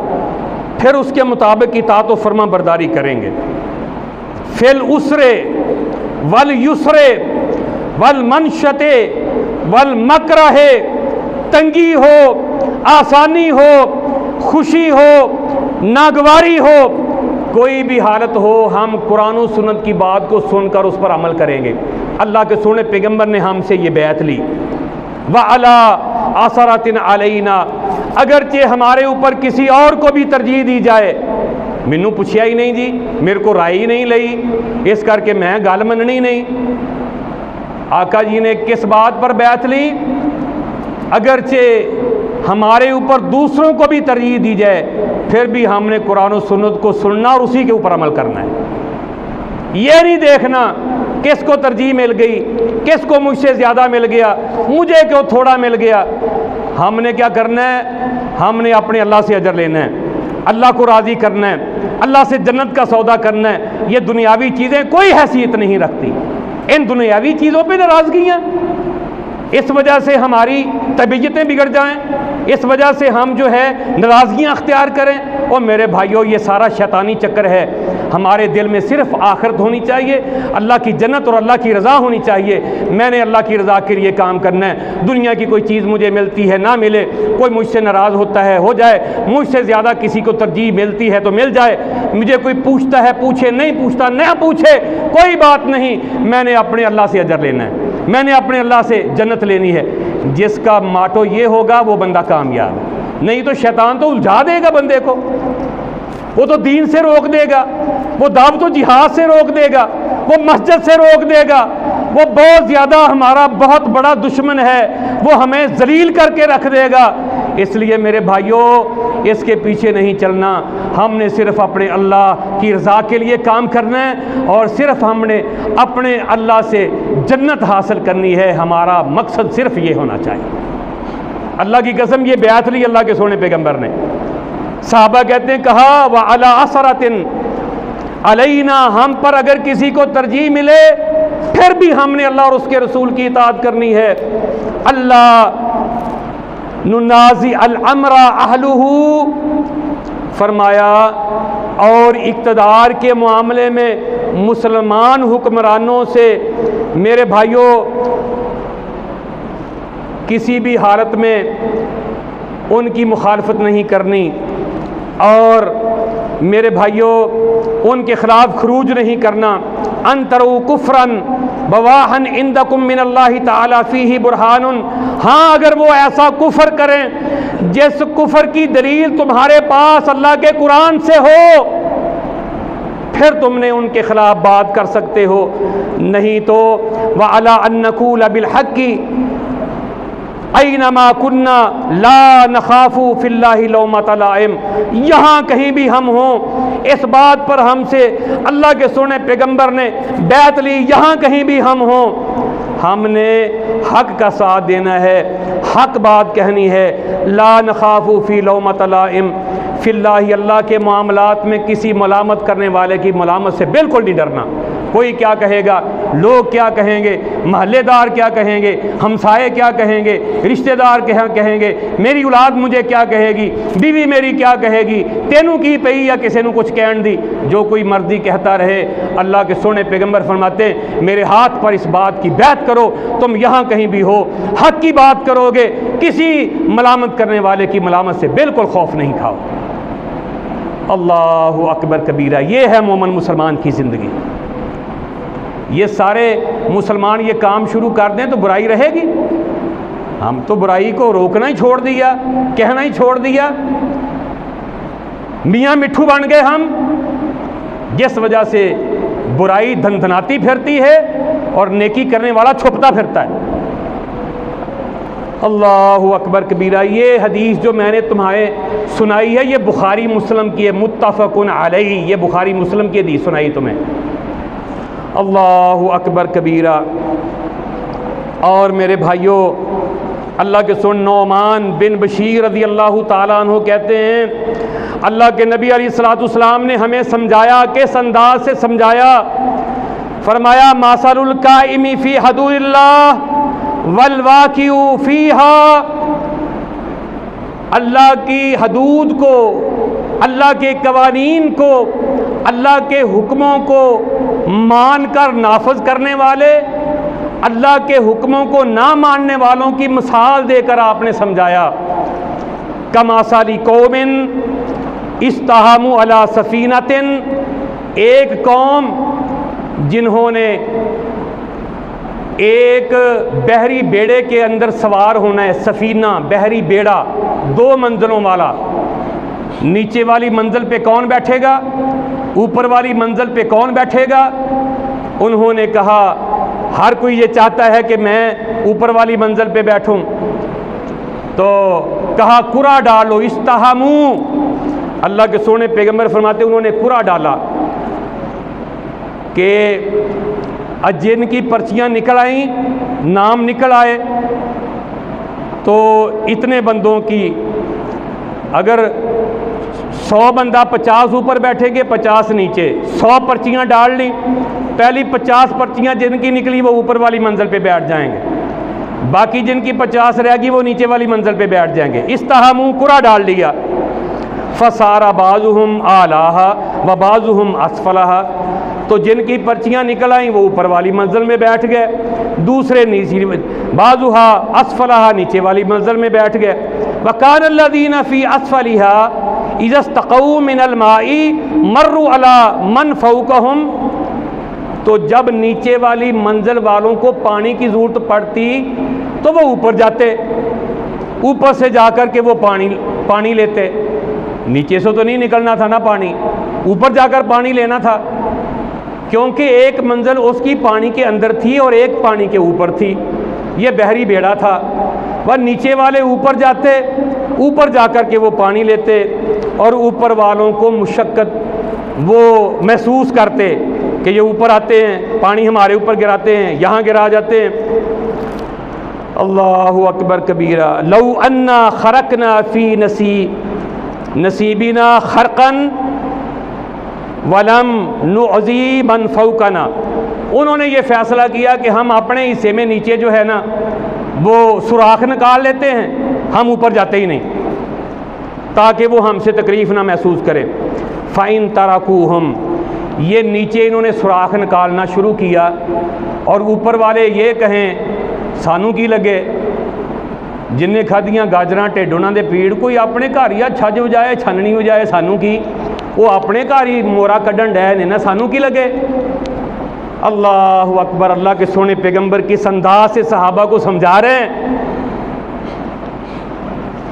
फिर उसके मुताबिक इताअत व फर्मा बरदारी करेंगे। फिल उसरे वल युसरे वल मनशते वल मकरहे, तंगी हो, आसानी हो, खुशी हो, नागवारी हो, कोई भी हालत हो, हम कुरान और सुन्नत की बात को सुनकर उस पर अमल करेंगे। अल्लाह के सोने पैगंबर ने हमसे ये बैत ली। व अला असरातिन अलैना, अगरचे हमारे ऊपर किसी और को भी तरजीह दी जाए, मैनू पूछा ही नहीं जी, मेरे को राय ही नहीं लई, इस करके मैं गल मननी नहीं। आका जी ने किस बात पर बैत ली? अगरचे हमारे ऊपर दूसरों को भी तरजीह दी जाए, फिर भी हमने कुरान और सुन्नत को सुनना और उसी के ऊपर अमल करना है। ये नहीं देखना किसको तरजीह मिल गई, किसको मुझसे ज़्यादा मिल गया, मुझे क्यों थोड़ा मिल गया। हमने क्या करना है? हमने अपने अल्लाह से अजर लेना है, अल्लाह को राज़ी करना है, अल्लाह से जन्नत का सौदा करना है। ये दुनियावी चीज़ें कोई हैसियत नहीं रखती। इन दुनियावी चीज़ों पे नाराज़गियाँ, इस वजह से हमारी तबीयतें बिगड़ जाएं, इस वजह से हम जो है नाराज़गियाँ अख्तियार करें। और मेरे भाइयों, ये सारा शैतानी चक्कर है। हमारे दिल में सिर्फ आखिरत होनी चाहिए, अल्लाह की जन्नत और अल्लाह की रज़ा होनी चाहिए। मैंने अल्लाह की रज़ा के लिए काम करना है। दुनिया की कोई चीज़ मुझे मिलती है ना मिले, कोई मुझसे नाराज़ होता है हो जाए, मुझसे ज़्यादा किसी को तरजीह मिलती है तो मिल जाए, मुझे कोई पूछता है पूछे, नहीं पूछता ना पूछे, कोई बात नहीं। मैंने अपने अल्लाह से अजर लेना है, मैंने अपने अल्लाह से जन्नत लेनी है। जिसका माटो ये होगा वो बंदा कामयाब, नहीं तो शैतान तो उलझा देगा बंदे को। वो तो दीन से रोक देगा, वो दावत और जिहाद से रोक देगा, वो मस्जिद से रोक देगा। वो बहुत ज़्यादा हमारा बहुत बड़ा दुश्मन है, वो हमें जलील करके रख देगा। इसलिए मेरे भाइयों, इसके पीछे नहीं चलना। हमने सिर्फ अपने अल्लाह की रज़ा के लिए काम करना है और सिर्फ हमने अपने अल्लाह से जन्नत हासिल करनी है। हमारा मकसद सिर्फ ये होना चाहिए। अल्लाह की कसम, ये बैत ली अल्लाह के सोने पैगंबर ने। साहबा कहते हैं, कहा व अला असरतिन अलैना, हम पर अगर किसी को तरजीह मिले फिर भी हमने अल्लाह और उसके रसूल की इताअत करनी है। अल्लाह नुनाज़ी अल अमरा अहलुहु, फरमाया, और इक़्तिदार के मामले में मुसलमान हुक्मरानों से मेरे भाइयों किसी भी हालत में उनकी मुखालफत नहीं करनी और मेरे भाइयों उनके ख़िलाफ़ खरूज नहीं करना। अंतरू कुफ्रन बवाहन इंदकुम मिनल्लाहि ताला फीही बुरहानुन, हाँ अगर वो ऐसा कुफ्र करें जिस कुफ्र की दलील तुम्हारे पास अल्लाह के कुरान से हो, फिर तुमने उनके खिलाफ बात कर सकते हो। नहीं तो व अला अन्नकूल बिल हक़्क़ि ऐनमा कुन्ना ला नखाफू फिल्लाहि लौमत लाइम, यहाँ कहीं भी हम हों, इस बात पर हमसे अल्लाह के सोने पैगंबर ने बैत ली, यहाँ कहीं भी हम हों, हमने हक़ का साथ देना है, हक़ बात कहनी है। ला नखाफू फी लौमत लाइम फिल्लाहि, अल्लाह के मामलात में किसी मलामत करने वाले की मलामत से बिल्कुल नहीं डरना। कोई क्या कहेगा, लोग क्या कहेंगे, महल्लेदार क्या कहेंगे, हमसाए क्या कहेंगे, रिश्तेदार क्या कहेंगे, मेरी औलाद मुझे क्या कहेगी, बीवी मेरी क्या कहेगी, तेनू की पई या किसी ने कुछ कहन दी, जो कोई मर्जी कहता रहे। अल्लाह के सोने पैगंबर फरमाते हैं, मेरे हाथ पर इस बात की बैत करो, तुम यहाँ कहीं भी हो हक़ की बात करोगे, किसी मलामत करने वाले की मलामत से बिल्कुल खौफ नहीं खाओ। अल्लाहु अकबर कबीरा। ये है मोमिन मुसलमान की ज़िंदगी। ये सारे मुसलमान ये काम शुरू कर दें तो बुराई रहेगी। हम तो बुराई को रोकना ही छोड़ दिया, कहना ही छोड़ दिया, मियाँ मिट्ठू बन गए हम, जिस वजह से बुराई धनधनाती फिरती है और नेकी करने वाला छुपता फिरता है। अल्लाहु अकबर कबीरा। ये हदीस जो मैंने तुम्हारे सुनाई है, ये बुखारी मुस्लिम की है, मुत्तफ़क़ुन अलैहि, ये बुखारी मुस्लिम की हदीस सुनाई तुम्हें। अल्लाहु अकबर कबीरा। और मेरे भाइयों, अल्लाह के सुन नौमान बिन बशीर रज़ी अल्लाह ताला अन्हु कहते हैं, अल्लाह के नबी अलैहिस्सलातु वस्सलाम ने हमें समझाया, किस अंदाज से समझाया, फरमाया मासलुल काइमी फ़ी हदूदिल्लाह वल वाक़िउ फ़ीहा, अल्लाह की हदूद को अल्लाह के कवानीन को, अल्लाह के हुक्मों को मान कर नाफज करने वाले, अल्लाह के हुक्मों को ना मानने वालों की मिसाल देकर आपने समझाया। कमासाली कौमिन इस्ताहमु अला सफीनतिन, एक कौम जिन्होंने एक बहरी बेड़े के अंदर सवार होना है। सफीना बहरी बेड़ा 2 मंजिलों वाला। नीचे वाली मंजिल पे कौन बैठेगा, ऊपर वाली मंजिल पे कौन बैठेगा? उन्होंने कहा हर कोई ये चाहता है कि मैं ऊपर वाली मंजिल पे बैठूं, तो कहा कुरा डालो। इस्ताहमू, अल्लाह के सोने पैगंबर फरमाते उन्होंने कुरा डाला कि जिनकी पर्चियाँ निकल आई, नाम निकल आए, तो इतने बंदों की, अगर 100 बंदा 50 ऊपर बैठेंगे 50 नीचे, 100 पर्चियाँ डाल ली, पहली 50 पर्चियाँ जिनकी निकली वो ऊपर वाली मंजिल पे बैठ जाएंगे, बाकी जिनकी 50 रहेगी वो नीचे वाली मंजिल पे बैठ जाएंगे। इस्ताहमू, कुरा डाल लिया। फसारा बाजुहुम आलाहा व बाजुहुम असफलाहा, तो जिनकी पर्चियाँ निकल आई वो ऊपर वाली मंजिल में बैठ गए, दूसरे नीचे, बाजुहा असफलाहा, नीचे वाली मंजिल में बैठ गए। वकान अल्लज़ीना फ़ी असफलिहा इज़स्तक़ऊ मिनल माई मर्रू अला मन फ़ौक़हुम, तो जब नीचे वाली मंजिल वालों को पानी की ज़रूरत पड़ती तो वो ऊपर जाते, ऊपर से जाकर के वो पानी लेते। नीचे से तो नहीं निकलना था ना पानी, ऊपर जाकर पानी लेना था, क्योंकि एक मंजिल उसकी पानी के अंदर थी और एक पानी के ऊपर थी। ये बहरी बेड़ा था। वह नीचे वाले ऊपर जाते, ऊपर जाकर के वो पानी लेते और ऊपर वालों को मुशक्कत वो महसूस करते कि ये ऊपर आते हैं, पानी हमारे ऊपर गिराते हैं, यहाँ गिरा जाते हैं। अल्लाहु अकबर कबीरा। लौ अन्ना खरकना फ़ी नसीबिना खरकन वलम नुअज़ी मन फ़ौक़ना, उन्होंने ये फ़ैसला किया कि हम अपने हिस्से में नीचे जो है ना वो सुराख निकाल लेते हैं, हम ऊपर जाते ही नहीं, ताकि वो हमसे तकलीफ़ ना महसूस करें। फ़ाइन तराकू हम, ये नीचे इन्होंने सुराख निकालना शुरू किया और ऊपर वाले ये कहें सानू की लगे, जिन्हें खादियाँ गाजरां ढिड उन्हां दे पीड़, कोई अपने घर ही छज वजाए छाननी वजाए, सानू की, वो अपने घर ही मोरा कड्ढन डै ने ना, सानू की लगे। अल्लाह अकबर। अल्लाह के सोने पैगंबर किस अंदाज से सहाबा को समझा रहे हैं।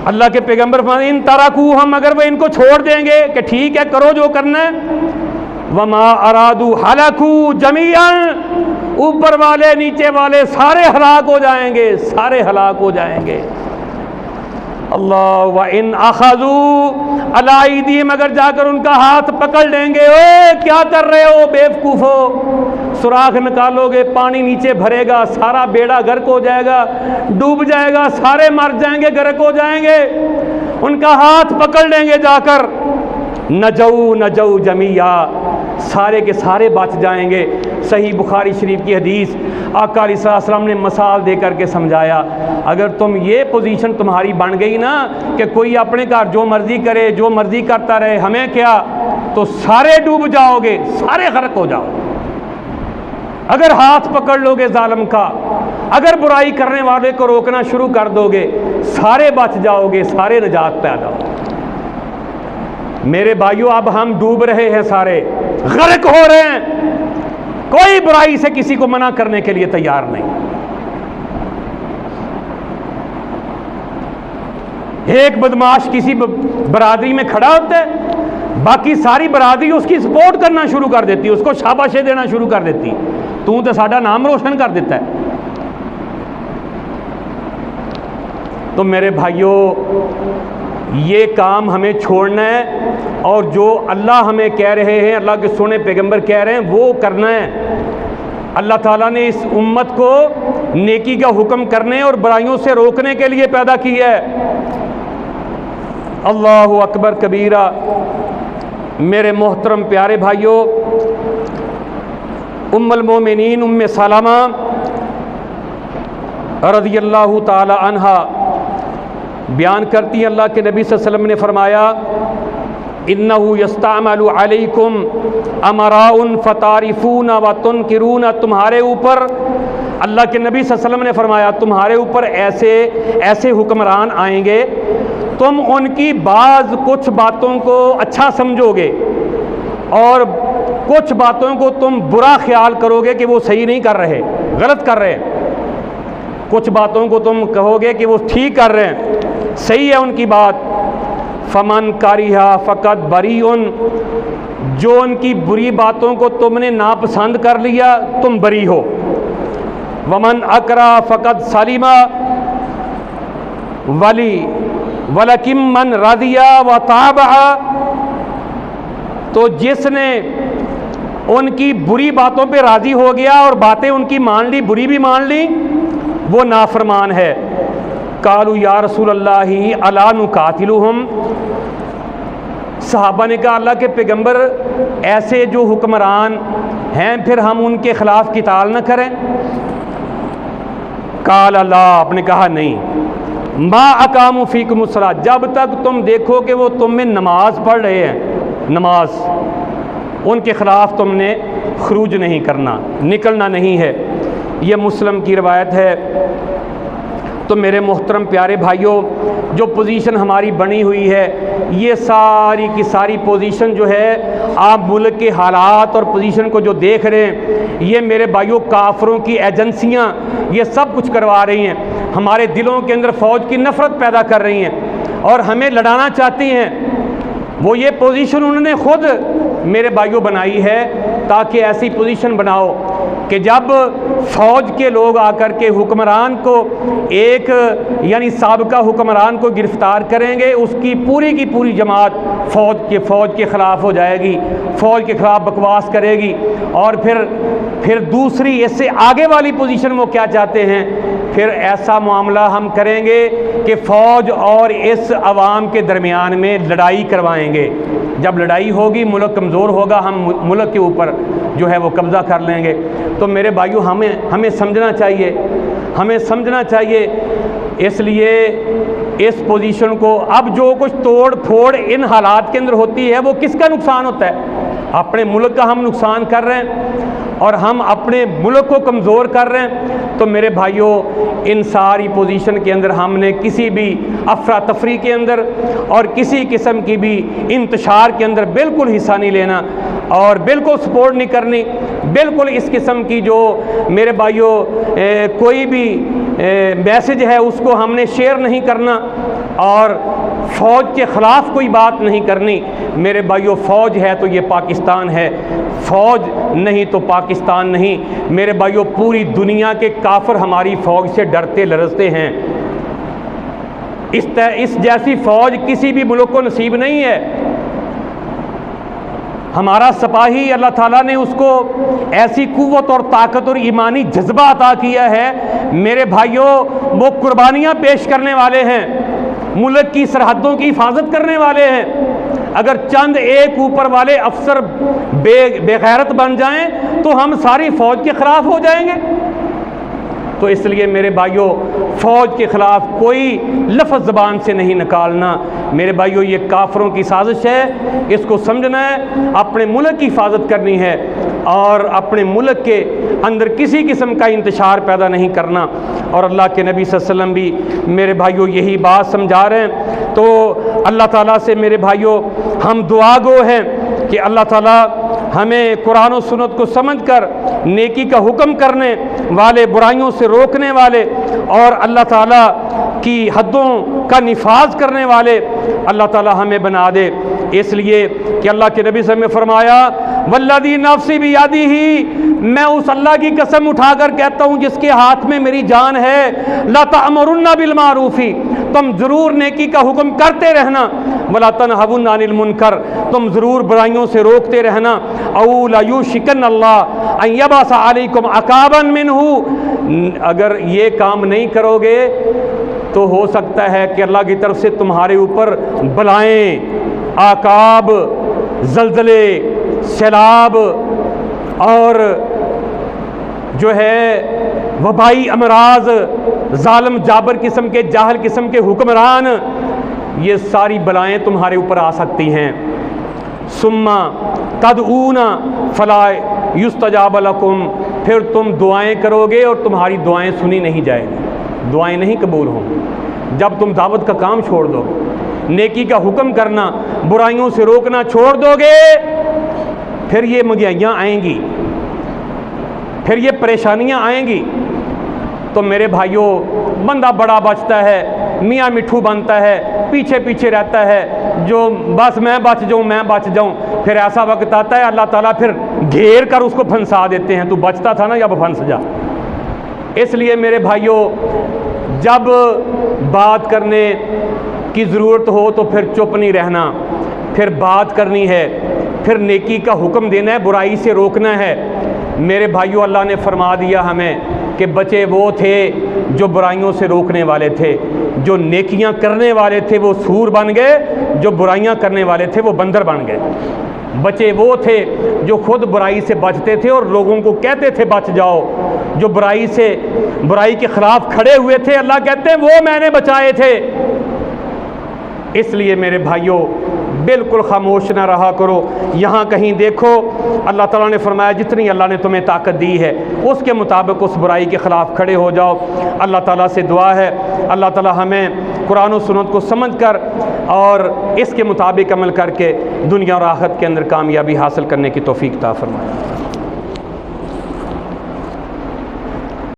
अल्लाह के पैगंबर फरमाते इन तराकू हम, अगर वो इनको छोड़ देंगे कि ठीक है करो जो करना है, वमा अरादू हलाकू जमीअन, ऊपर वाले नीचे वाले सारे हलाक हो जाएंगे, सारे हलाक हो जाएंगे। अल्लाह व इन अखज़ू अला ऐदीहिम, अगर जाकर उनका हाथ पकड़ लेंगे, ओ क्या कर रहे हो बेवकूफ़ो, सुराख निकालोगे पानी नीचे भरेगा, सारा बेड़ा गर्क हो जाएगा, डूब जाएगा, सारे मर जाएंगे, गर्क हो जाएंगे। उनका हाथ पकड़ लेंगे जाकर, नजऊ जमिया, सारे के सारे बच जाएंगे। सही बुखारी शरीफ की हदीस, आका अलैहिस्सलाम ने मिसाल दे करके समझाया, अगर तुम ये पोजीशन तुम्हारी बन गई ना कि कोई अपने घर जो मर्जी करे, जो मर्जी करता रहे, हमें क्या, तो सारे डूब जाओगे, सारे गर्क हो जाओ। अगर हाथ पकड़ लोगे जालिम का, अगर बुराई करने वाले को रोकना शुरू कर दोगे, सारे बच जाओगे, सारे निजात पैदा हो। मेरे भाइयों, अब हम डूब रहे हैं, सारे गर्क हो रहे हैं, कोई बुराई से किसी को मना करने के लिए तैयार नहीं। एक बदमाश किसी बरादरी में खड़ा होता है, बाकी सारी बरादरी उसकी सपोर्ट करना शुरू कर देती है, उसको शाबाशें देना शुरू कर देती, तू तो साडा नाम रोशन कर देता है। तो मेरे भाइयों, ये काम हमें छोड़ना है और जो अल्लाह हमें कह रहे हैं, अल्लाह के सोने पैगंबर कह रहे हैं, वो करना है। अल्लाह ताला ने इस उम्मत को नेकी का हुक्म करने और बुराइयों से रोकने के लिए पैदा किया है। अल्लाहु अकबर कबीरा। मेरे मोहतरम प्यारे भाइयों, उम्मुल मोमिनीन उम्मे सलमा रज़ियल्लाहु ताला अन्हा बयान करती हैं, अल्लाह के नबी सल्लल्लाहु अलैहि वसल्लम ने फरमाया इन्नहु यस्तामलु अलैकुम अमराउन फतारिफून व तुनकिरून, तुम्हारे ऊपर, अल्लाह के नबी सल्लल्लाहु अलैहि वसल्लम ने फरमाया, तुम्हारे ऊपर ऐसे ऐसे हुक्मरान आएंगे, तुम उनकी कुछ बातों को अच्छा समझोगे और कुछ बातों को तुम बुरा ख्याल करोगे कि वो सही नहीं कर रहे, गलत कर रहे हैं। कुछ बातों को तुम कहोगे कि वो ठीक कर रहे हैं, सही है उनकी बात। फमन कारिहा फ़कत बरीउन, जो उनकी बुरी बातों को तुमने नापसंद कर लिया, तुम बरी हो। वमन अकरा फ़कत सलीमा वलकिम मन रदिया व ताबा, तो जिसने उनकी बुरी बातों पे राज़ी हो गया और बातें उनकी मान ली, बुरी भी मान ली, वो नाफरमान है। कालू या रसूल अल्लाह अला नुकातिलुहुम, सहाबा ने कहा अल्लाह के पैगंबर, ऐसे जो हुक्मरान हैं फिर हम उनके ख़िलाफ़ किताल न करें? काल अल्लाह, आपने कहा नहीं। मा अकामु फ़ीकुम उस्सलात, जब तक तुम देखो कि वो तुम में नमाज पढ़ रहे हैं, नमाज, उनके ख़िलाफ़ तुमने खरूज नहीं करना, निकलना नहीं है। ये मुस्लिम की रवायत है। तो मेरे मोहतरम प्यारे भाइयों, जो पोजीशन हमारी बनी हुई है, ये सारी की सारी पोजीशन जो है, आप मुल्क के हालात और पोजीशन को जो देख रहे हैं, ये मेरे भाइयों काफरों की एजेंसियां ये सब कुछ करवा रही हैं। हमारे दिलों के अंदर फ़ौज की नफ़रत पैदा कर रही हैं और हमें लड़ाना चाहती हैं। वो ये पोजीशन उन्होंने खुद मेरे भाइयों बनाई है ताकि ऐसी पोजीशन बनाओ कि जब फ़ौज के लोग आकर के हुक्मरान को, एक यानी साबिका हुक्मरान को गिरफ़्तार करेंगे, उसकी की पूरी जमात फ़ौज के ख़िलाफ़ हो जाएगी, फ़ौज के ख़िलाफ़ बकवास करेगी। और फिर दूसरी इससे आगे वाली पोजीशन वो क्या चाहते हैं, फिर ऐसा मामला हम करेंगे कि फ़ौज और इस अवाम के दरमियान में लड़ाई करवाएंगे। जब लड़ाई होगी, मुल्क कमज़ोर होगा, हम मुल्क के ऊपर जो है वो कब्ज़ा कर लेंगे। तो मेरे भाइयों, हमें समझना चाहिए, हमें समझना चाहिए। इसलिए इस पोजीशन को, अब जो कुछ तोड़ फोड़ इन हालात के अंदर होती है, वो किसका नुकसान होता है? अपने मुल्क का हम नुकसान कर रहे हैं और हम अपने मुल्क को कमज़ोर कर रहे हैं। तो मेरे भाइयों, इन सारी पोजीशन के अंदर हमने किसी भी अफरा तफरी के अंदर और किसी किस्म की भी इंतशार के अंदर बिल्कुल हिस्सा नहीं लेना और बिल्कुल सपोर्ट नहीं करनी। बिल्कुल इस किस्म की जो मेरे भाइयों कोई भी मैसेज है उसको हमने शेयर नहीं करना और फ़ौज के ख़िलाफ़ कोई बात नहीं करनी। मेरे भाइयों, फ़ौज है तो ये पाकिस्तान है, फ़ौज नहीं तो पाकिस्तान नहीं। मेरे भाइयों, पूरी दुनिया के काफिर हमारी फ़ौज से डरते लरजते हैं। इस जैसी फ़ौज किसी भी मुल्क को नसीब नहीं है। हमारा सिपाही, अल्लाह ताला ने उसको ऐसी कुव्वत और ताकत और ईमानी जज्बा अता किया है। मेरे भाइयों, वो कुर्बानियाँ पेश करने वाले हैं, मुल्क की सरहदों की हिफाजत करने वाले हैं। अगर चंद एक ऊपर वाले अफसर बेगैरत बन जाएं तो हम सारी फ़ौज के ख़िलाफ़ हो जाएंगे। तो इसलिए मेरे भाइयों, फ़ौज के ख़िलाफ़ कोई लफ्ज़ ज़बान से नहीं निकालना। मेरे भाइयों, ये काफरों की साजिश है, इसको समझना है, अपने मुल्क की हिफाजत करनी है और अपने मुल्क के अंदर किसी किस्म का इंतशार पैदा नहीं करना। और अल्लाह के नबी सल्लल्लाहु अलैहि वसल्लम भी मेरे भाइयों यही बात समझा रहे हैं। तो अल्लाह ताला से मेरे भाइयों हम दुआ गो हैं कि अल्लाह ताला हमें कुरान और सुन्नत को समझकर नेकी का हुक्म करने वाले, बुराइयों से रोकने वाले और अल्लाह ताला की हद्दों का निफाज करने वाले अल्लाह ताला हमें बना दे। इसलिए कि अल्लाह के नबी से फरमाया, वल्लज़ी नफ्सी बियदिही, मैं उस अल्लाह की कसम उठाकर कहता हूँ जिसके हाथ में मेरी जान है, ला तअमुरुन्ना बिल मारूफी, तुम ज़रूर नेकी का हुक्म करते रहना, वला तनहवुन्ना अनिल मुनकर, तुम ज़रूर बुराइयों से रोकते रहना। औ ला युशिकन अल्लाह अन यबअस अलैकुम अकाबन मिन्हु, अगर ये काम नहीं करोगे तो हो सकता है कि अल्लाह की तरफ से तुम्हारे ऊपर बलाएं, आकाब, जल्जले, सैलाब और जो है वबाई अमराज, जालिम जाबर किस्म के, जाहिल किस्म के हुक्मरान, ये सारी बलाएं तुम्हारे ऊपर आ सकती हैं। सुम्मा तदऊना फला युस्तजाब लकुम, फिर तुम दुआएं करोगे और तुम्हारी दुआएं सुनी नहीं जाएगी, दुआएं नहीं कबूल होंगी। जब तुम दावत का काम छोड़ दोगे, नेकी का हुक्म करना, बुराइयों से रोकना छोड़ दोगे, फिर ये महंगाइयाँ आएंगी, फिर ये परेशानियाँ आएंगी। तो मेरे भाइयों, बंदा बड़ा बचता है, मियाँ मिठू बनता है, पीछे पीछे रहता है, जो बस मैं बच जाऊँ। फिर ऐसा वक्त आता है अल्लाह ताला फिर घेर कर उसको फंसा देते हैं, तू बचता था ना, अब फंस जा। इसलिए मेरे भाइयों, जब बात करने की ज़रूरत हो तो फिर चुप नहीं रहना, फिर बात करनी है, फिर नेकी का हुक्म देना है, बुराई से रोकना है। मेरे भाइयों, अल्लाह ने फरमा दिया हमें कि बचे वो थे जो बुराइयों से रोकने वाले थे, जो नेकियां करने वाले थे वो सूर बन गए, जो बुराइयां करने वाले थे वो बंदर बन गए। बचे वो थे जो खुद बुराई से बचते थे और लोगों को कहते थे बच जाओ, जो बुराई के ख़िलाफ़ खड़े हुए थे, अल्लाह कहते हैं वो मैंने बचाए थे। इसलिए मेरे भाइयों, बिल्कुल खामोश ना रहा करो। यहाँ कहीं देखो, अल्लाह ताला ने फरमाया जितनी अल्लाह ने तुम्हें ताकत दी है उसके मुताबिक उस बुराई के ख़िलाफ़ खड़े हो जाओ। अल्लाह ताला से दुआ है, अल्लाह ताला हमें कुरान और सुन्नत को समझकर और इसके मुताबिक अमल करके दुनिया और आखिरत के अंदर कामयाबी हासिल करने की तौफीक अता फरमाए।